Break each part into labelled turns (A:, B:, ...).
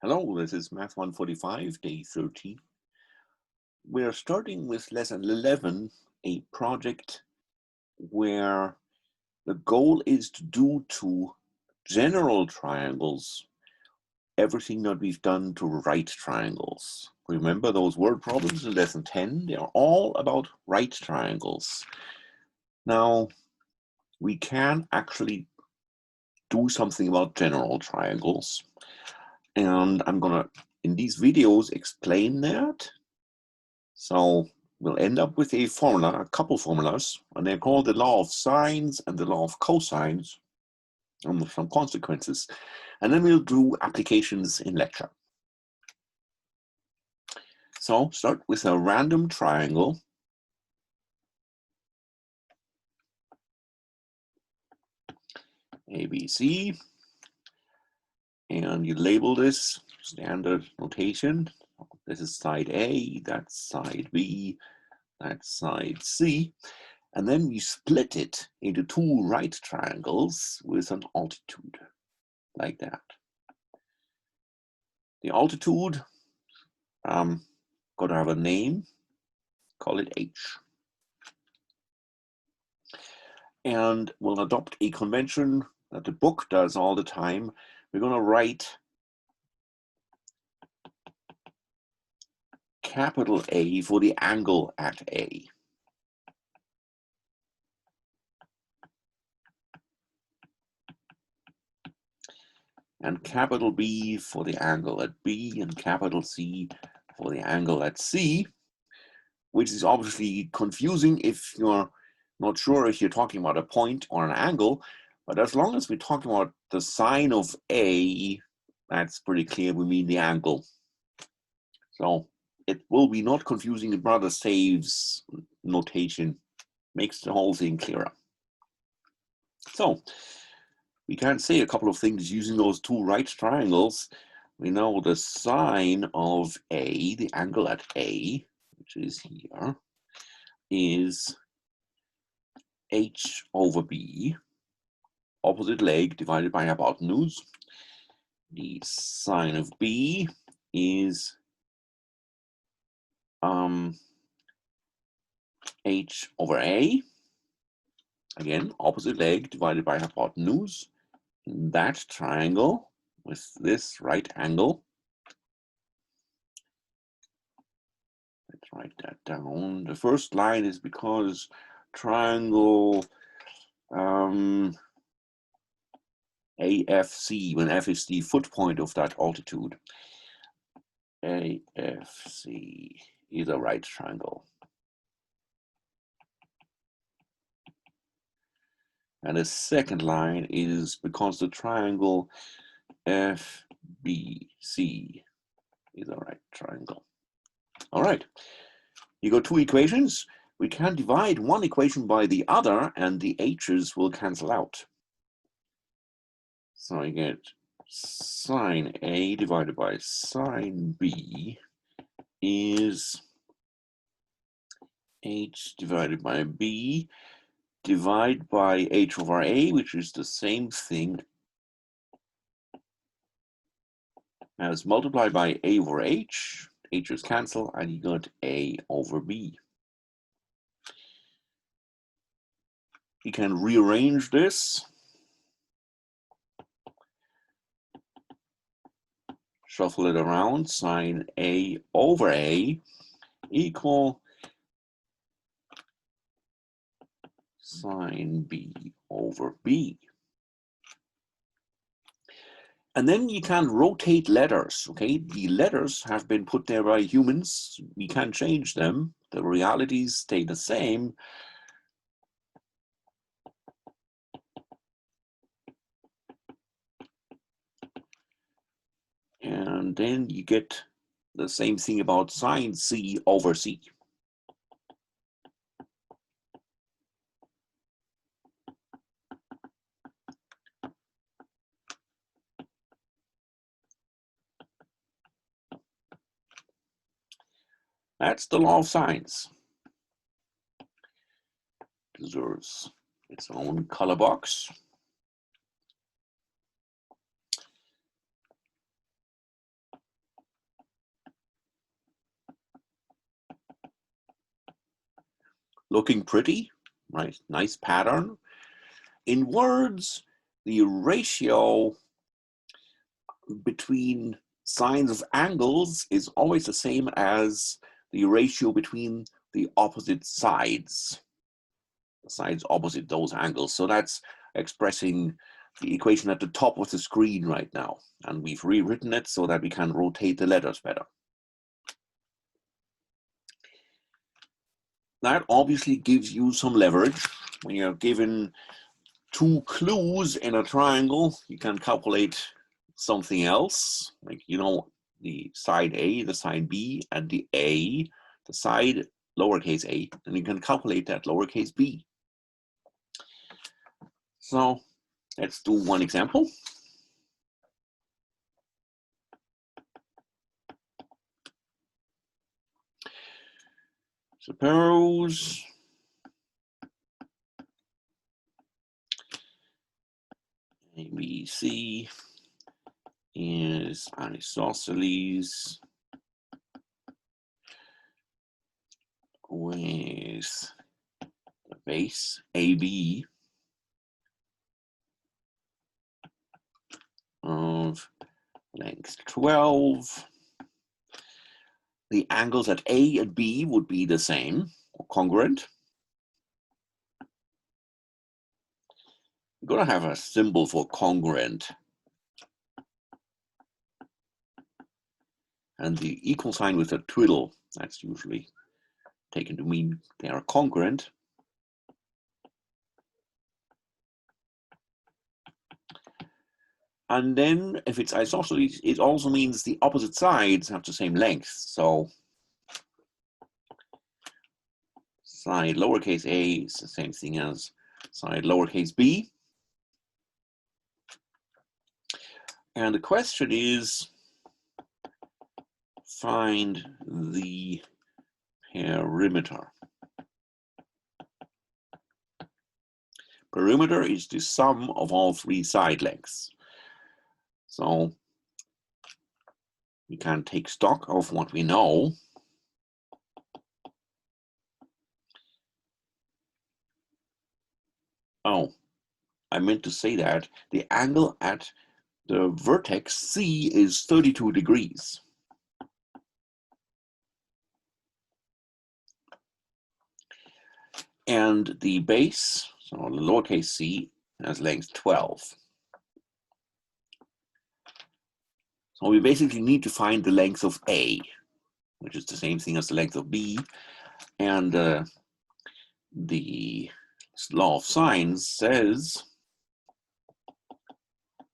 A: Hello, this is Math 145, day 13. We're starting with lesson 11, a project where the goal is to do to general triangles everything that we've done to right triangles. Remember those word problems in lesson 10? They are all about right triangles. Now, we can actually do something about general triangles. And I'm going to, in these videos, explain that. So we'll end up with a formula, a couple formulas, and they're called the law of sines and the law of cosines, and some consequences. And then we'll do applications in lecture. So start with a random triangle. ABC. And you label this standard notation. This is side A, that's side B, that's side C. And then we split it into two right triangles with an altitude, like that. The altitude, got to have a name, call it H. And we'll adopt a convention that the book does all the time. We're going to write capital A for the angle at A. And capital B for the angle at B, and capital C for the angle at C, which is obviously confusing if you're not sure if you're talking about a point or an angle, but as long as we're talking about the sine of A, that's pretty clear we mean the angle. So it will be not confusing, it rather saves notation, makes the whole thing clearer. So we can say a couple of things using those two right triangles. We know the sine of A, the angle at A, which is here, is H over B, opposite leg divided by hypotenuse. The sine of B is H over A, again, opposite leg divided by hypotenuse. In that triangle with this right angle, let's write that down. The first line is because triangle AFC, when F is the foot point of that altitude, AFC is a right triangle. And the second line is because the triangle FBC is a right triangle. All right, you got two equations. We can divide one equation by the other and the h's will cancel out. So I get sine A divided by sine B is H divided by B divided by H over A, which is the same thing as multiplied by A over H. H's cancel and you got A over B. You can rearrange this. Shuffle it around, sine A over A equal sine B over B. And then you can rotate letters, okay? The letters have been put there by humans. We can't change them. The realities stay the same. And then you get the same thing about sine C over C. That's the law of sines. Deserves its own color box. looking pretty, right? Nice pattern. In words, the ratio between sines of angles is always the same as the ratio between the opposite sides, the sides opposite those angles. So that's expressing the equation at the top of the screen right now. And we've rewritten it so that we can rotate the letters better. That obviously gives you some leverage. When you're given two clues in a triangle, you can calculate something else, like, you know, the side A, the side B, and the A, the side lowercase a, and you can calculate that lowercase b. So let's do one example. Suppose ABC is an isosceles with the base AB of length 12. The angles at A and B would be the same, or congruent. We're going to have a symbol for congruent. And the equal sign with a twiddle, that's usually taken to mean they are congruent. And then if it's isosceles, it also means the opposite sides have the same length. So side lowercase a is the same thing as side lowercase b. And the question is, find the perimeter. Perimeter is the sum of all three side lengths. So we can take stock of what we know. Oh, I meant to say that the angle at the vertex C is 32 degrees. And the base, so the lowercase c, has length 12. So we basically need to find the length of A, which is the same thing as the length of B. And the law of sines says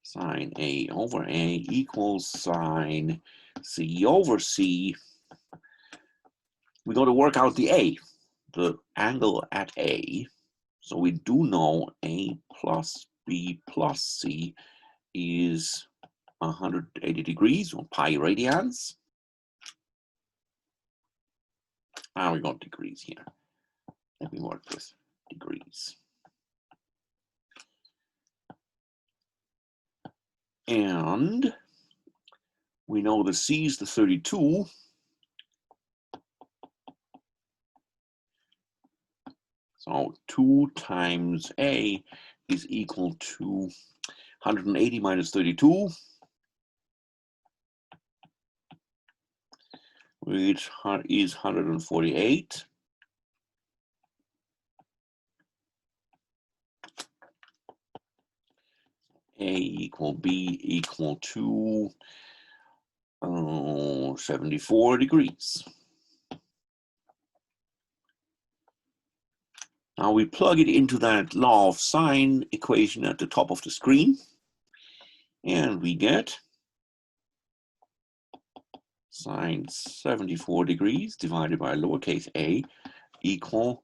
A: sine A over A equals sine C over C. We got to work out the A, the angle at A. So we do know A plus B plus C is 180 degrees, or pi radians. We got degrees here. Let me work with degrees. And we know the C is the 32. So 2 times A is equal to 180 minus 32, which is 148. A equal B equal to 74 degrees. Now we plug it into that law of sine equation at the top of the screen, and we get sine 74 degrees divided by lowercase a equal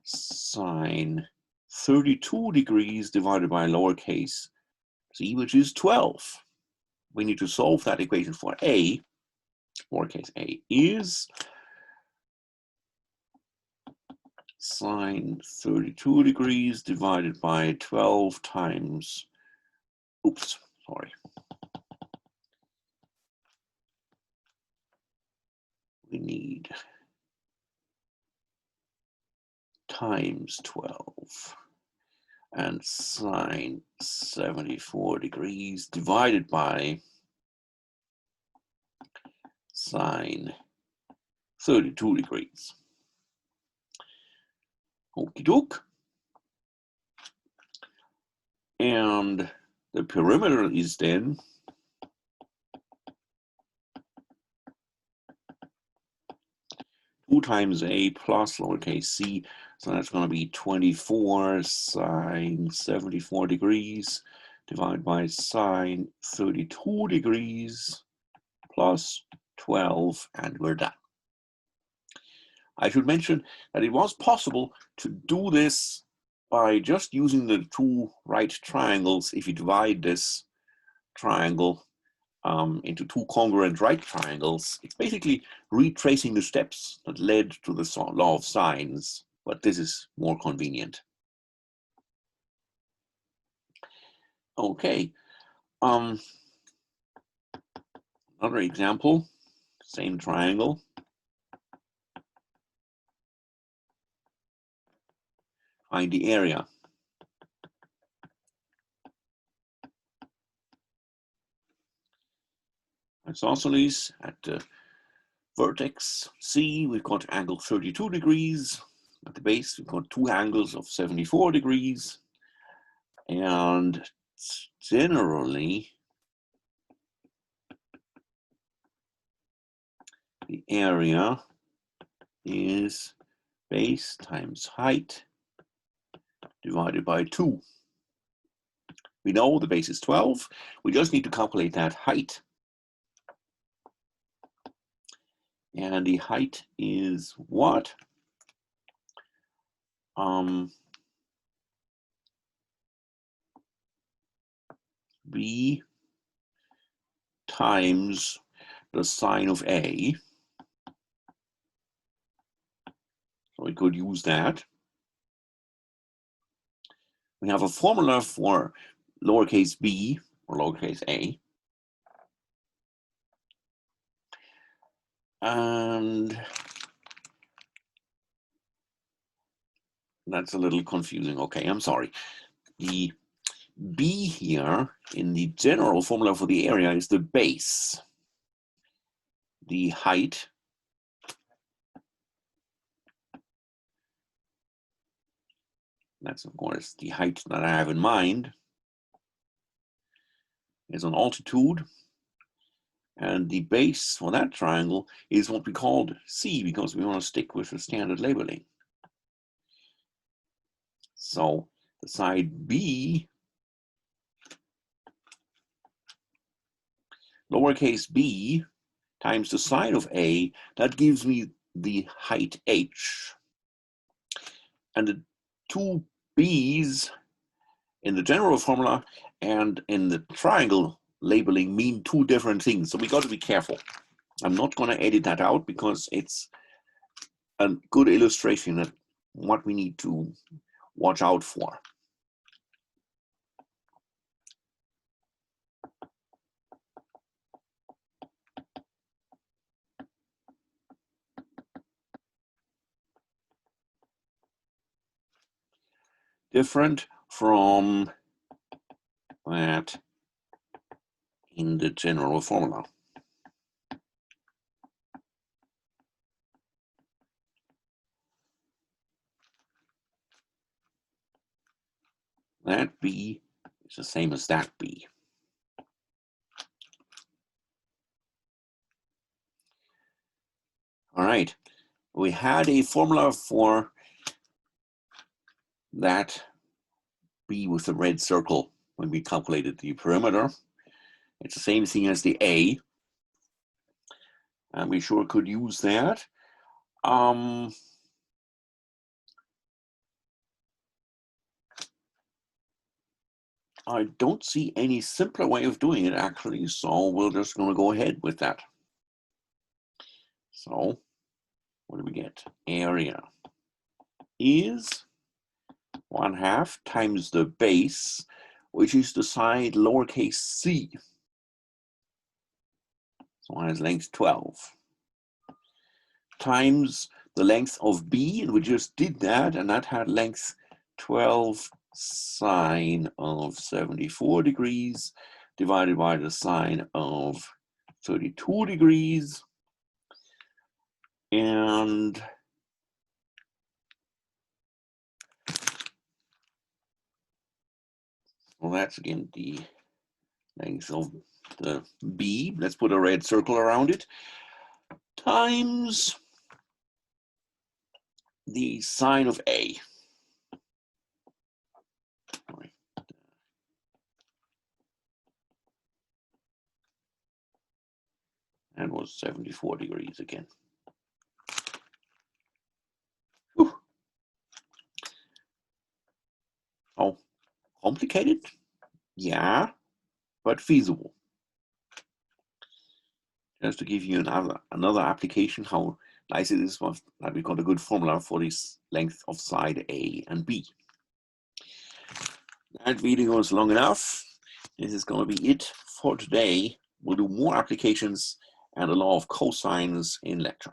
A: sine 32 degrees divided by lowercase c, which is 12. We need to solve that equation for a. Lowercase a is sine 32 degrees divided by 12 times, oops, sorry. We need times 12 and sine 74 degrees divided by sine 32 degrees. Okie doke. And the perimeter is then 2 times a plus lowercase c. So that's going to be 24 sine 74 degrees divided by sine 32 degrees plus 12, and we're done. I should mention that it was possible to do this by just using the two right triangles. If you divide this triangle into two congruent right triangles, it's basically retracing the steps that led to the law of sines, but this is more convenient. Okay, another example, same triangle. Find the area. Isosceles at the vertex C, we've got angle 32 degrees. At the base, we've got two angles of 74 degrees. And generally, the area is base times height divided by 2. We know the base is 12. We just need to calculate that height. And the height is what? B times the sine of A. So we could use that. We have a formula for lowercase b or lowercase a. And that's a little confusing. Okay, I'm sorry. The b here in the general formula for the area is the base. The height that's of course the height that I have in mind is an altitude. And the base for that triangle is what we called C, because we want to stick with the standard labeling. So the side B, lowercase b, times the sine of A, that gives me the height H. And the two B's in the general formula and in the triangle labeling mean two different things. So we got to be careful. I'm not going to edit that out because it's a good illustration of what we need to watch out for. Different from that in the general formula. That B is the same as that B. All right, we had a formula for that B with the red circle when we calculated the perimeter. It's the same thing as the A. And we sure could use that. I don't see any simpler way of doing it actually, so we're just going to go ahead with that. So what do we get? Area is 1/2 times the base, which is the side lowercase c. So it has length 12, times the length of B, and we just did that, and that had length 12 sine of 74 degrees divided by the sine of 32 degrees. And well, that's again the length of the B. Let's put a red circle around it, times the sine of A. And was 74 degrees again. Whew. Oh, complicated? Yeah, but feasible. Just to give you another application, how nice it is that we got a good formula for this length of side A and B. That video was long enough. This is going to be it for today. We'll do more applications and the law of cosines in lecture.